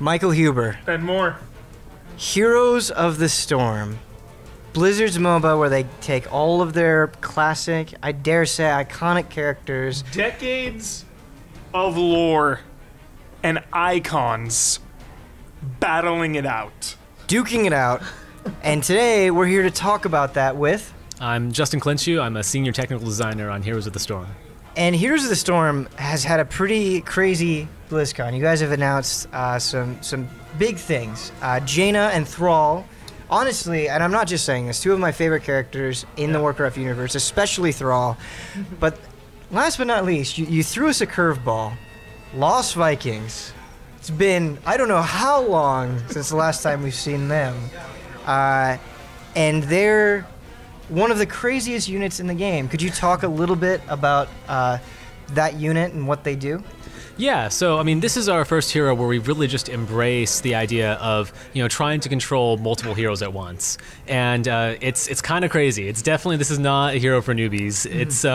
Michael Huber. And more. Heroes of the Storm. Blizzard's MOBA where they take all of their classic, I dare say, iconic characters. Decades of lore and icons battling it out. Duking it out. And today we're here to talk about that with... I'm Justin Clinchu. I'm a senior technical designer on Heroes of the Storm. And Heroes of the Storm has had a pretty crazy BlizzCon. You guys have announced some big things. Jaina and Thrall, honestly, and I'm not just saying this, two of my favorite characters in the Warcraft universe, especially Thrall. But last but not least, you threw us a curveball. Lost Vikings. It's been, I don't know how long since the last time we've seen them. And they're one of the craziest units in the game. Could you talk a little bit about that unit and what they do? Yeah, so I mean, this is our first hero where we've really just embraced the idea of, you know, trying to control multiple heroes at once, and it's kind of crazy. It's definitely, this is not a hero for newbies. It's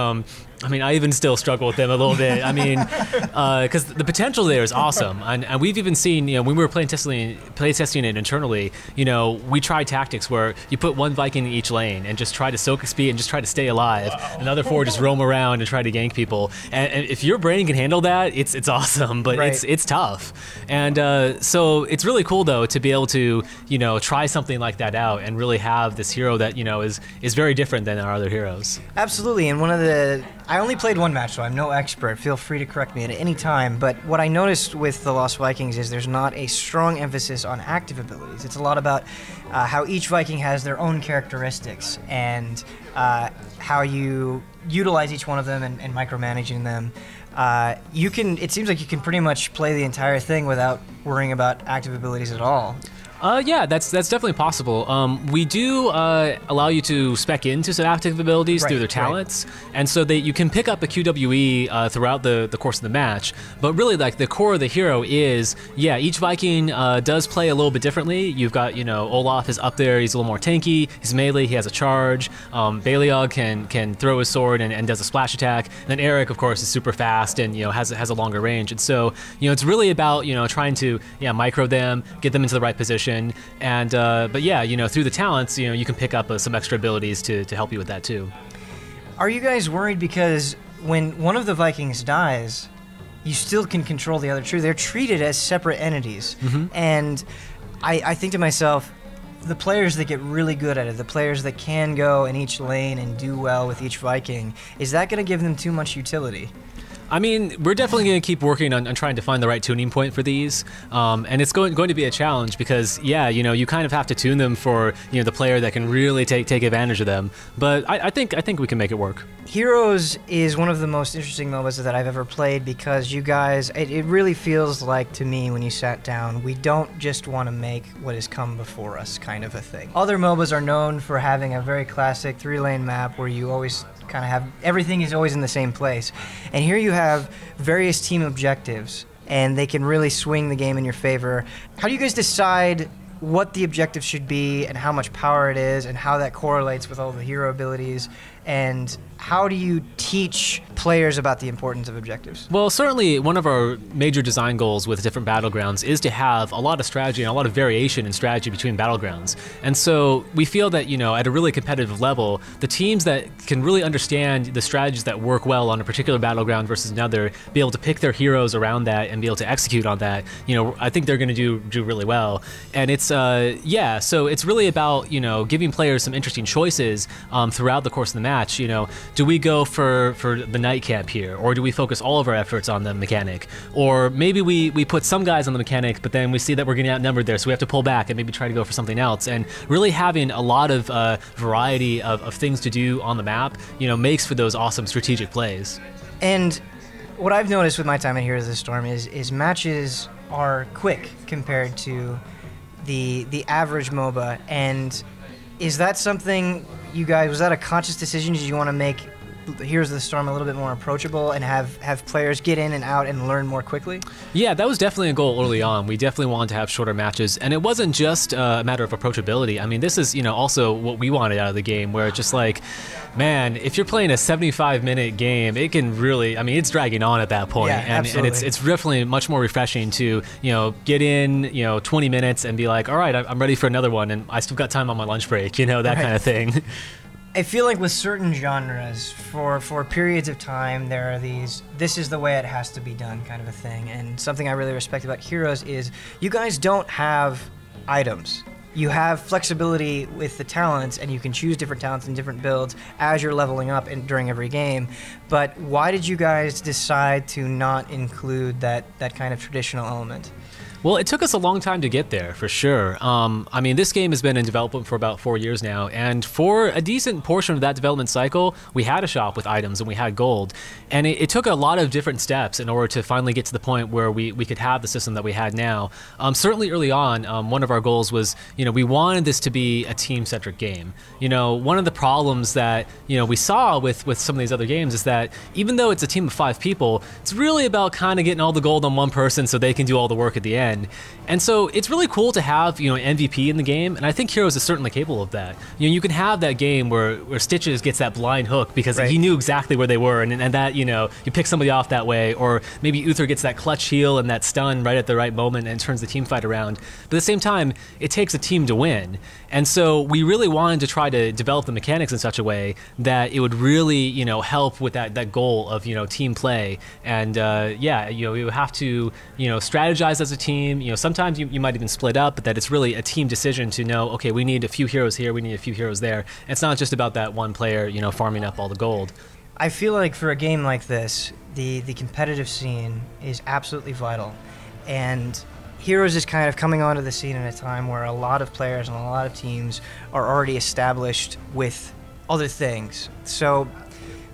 I mean, I even still struggle with them a little bit. I mean, because the potential there is awesome, and we've even seen, you know, when we were playtesting it internally, you know, we tried tactics where you put one Viking in each lane and just try to soak XP and just try to stay alive. And the other four just roam around and try to gank people. And if your brain can handle that, it's awesome, but it's tough. And so it's really cool though to be able to, you know, try something like that out and really have this hero that, you know, is very different than our other heroes. Absolutely, and I only played one match, so I'm no expert. Feel free to correct me at any time. But what I noticed with the Lost Vikings is there's not a strong emphasis on active abilities. It's a lot about how each Viking has their own characteristics and how you utilize each one of them and micromanaging them. It seems like you can pretty much play the entire thing without worrying about active abilities at all. Yeah, that's definitely possible. We do allow you to spec into some active abilities through their talents, and so that you can pick up a QWE throughout the course of the match. But really, like, the core of the hero is, yeah, each Viking does play a little bit differently. You've got, you know, Olaf is up there. He's a little more tanky. He's melee. He has a charge. Baliog can throw his sword and does a splash attack. And then Eric, of course, is super fast and, you know, has a longer range. And so, you know, it's really about, you know, trying to micro them, get them into the right position. And but yeah, you know, through the talents, you know, you can pick up some extra abilities to help you with that too. Are you guys worried because when one of the Vikings dies, you still can control the other two? They're treated as separate entities. And I think to myself, the players that get really good at it, the players that can go in each lane and do well with each Viking, is that going to give them too much utility? I mean, we're definitely going to keep working on trying to find the right tuning point for these, and it's going to be a challenge because, yeah, you know, you kind of have to tune them for, you know, the player that can really take advantage of them. But I think we can make it work. Heroes is one of the most interesting MOBAs that I've ever played because you guys, it really feels like to me when you sat down, we don't just want to make what has come before us kind of a thing. Other MOBAs are known for having a very classic 3-lane map where you always kind of have, everything is always in the same place. And here you have various team objectives and they can really swing the game in your favor. How do you guys decide what the objective should be and how much power it is and how that correlates with all the hero abilities, and how do you teach players about the importance of objectives? Well, certainly one of our major design goals with different battlegrounds is to have a lot of strategy and a lot of variation in strategy between battlegrounds. And so we feel that, you know, at a really competitive level, the teams that can really understand the strategies that work well on a particular battleground versus another, be able to pick their heroes around that and be able to execute on that, you know, I think they're going to do really well. And it's, yeah, so it's really about, you know, giving players some interesting choices throughout the course of the match. You know, do we go for the night camp here, or do we focus all of our efforts on the mechanic? Or maybe we put some guys on the mechanic, but then we see that we're getting outnumbered there, so we have to pull back and maybe try to go for something else. And really having a lot of variety of things to do on the map, you know, makes for those awesome strategic plays. And what I've noticed with my time in Heroes of the Storm is matches are quick compared to the average MOBA. And is that something you guys, was that a conscious decision? Did you want to make Heroes of the Storm a little bit more approachable and have players get in and out and learn more quickly? Yeah, that was definitely a goal early on. We definitely wanted to have shorter matches, and it wasn't just a matter of approachability. I mean, this is, also what we wanted out of the game, where it's just like, man, if you're playing a 75-minute game, it can really, it's dragging on at that point. Yeah, and absolutely. it's definitely much more refreshing to, get in, 20 minutes and be like, all right, I'm ready for another one, and I still got time on my lunch break, that kind of thing. I feel like with certain genres, for periods of time, there are these, this is the way it has to be done kind of a thing. And something I really respect about Heroes is you guys don't have items. You have flexibility with the talents, and you can choose different talents and different builds as you're leveling up during every game. But why did you guys decide to not include that kind of traditional element? Well, it took us a long time to get there, for sure. This game has been in development for about 4 years now, and for a decent portion of that development cycle, we had a shop with items and we had gold. And it took a lot of different steps in order to finally get to the point where we could have the system that we had now. Certainly early on, one of our goals was, we wanted this to be a team-centric game. One of the problems that, we saw with some of these other games is that even though it's a team of 5 people, it's really about kind of getting all the gold on one person so they can do all the work at the end. And so it's really cool to have, an MVP in the game, and I think Heroes is certainly capable of that. You can have that game where Stitches gets that blind hook because he knew exactly where they were, and that, you pick somebody off that way, or maybe Uther gets that clutch heal and that stun right at the right moment and turns the team fight around. But at the same time, it takes a team to win. And so we really wanted to try to develop the mechanics in such a way that it would really, help with that goal of, team play. And you have to, strategize as a team. Sometimes you might even split up, but that it's really a team decision to know, okay, we need a few heroes here, we need a few heroes there. And it's not just about that one player, farming up all the gold. I feel like for a game like this, the competitive scene is absolutely vital. And Heroes is kind of coming onto the scene at a time where a lot of players and a lot of teams are already established with other things. So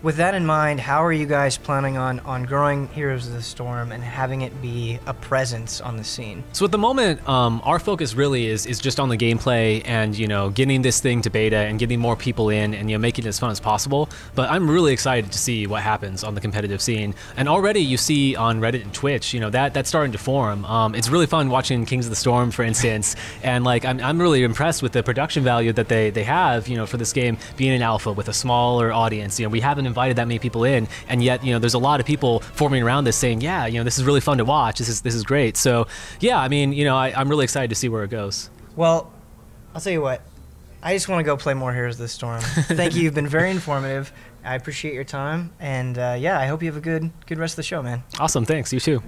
with that in mind, how are you guys planning on growing Heroes of the Storm and having it be a presence on the scene? So at the moment, our focus really is just on the gameplay and, getting this thing to beta and getting more people in and, making it as fun as possible. But I'm really excited to see what happens on the competitive scene. And already you see on Reddit and Twitch, that's starting to form. It's really fun watching Kings of the Storm, for instance. And I'm really impressed with the production value that they have, for this game being an alpha with a smaller audience. We haven't invited that many people in, and yet there's a lot of people forming around this saying, yeah, this is really fun to watch, this is great. So yeah, I'm really excited to see where it goes. Well, I'll tell you what, I just want to go play more Heroes of the Storm. Thank you, you've been very informative. I appreciate your time, and I hope you have a good rest of the show, man. Awesome, thanks, you too.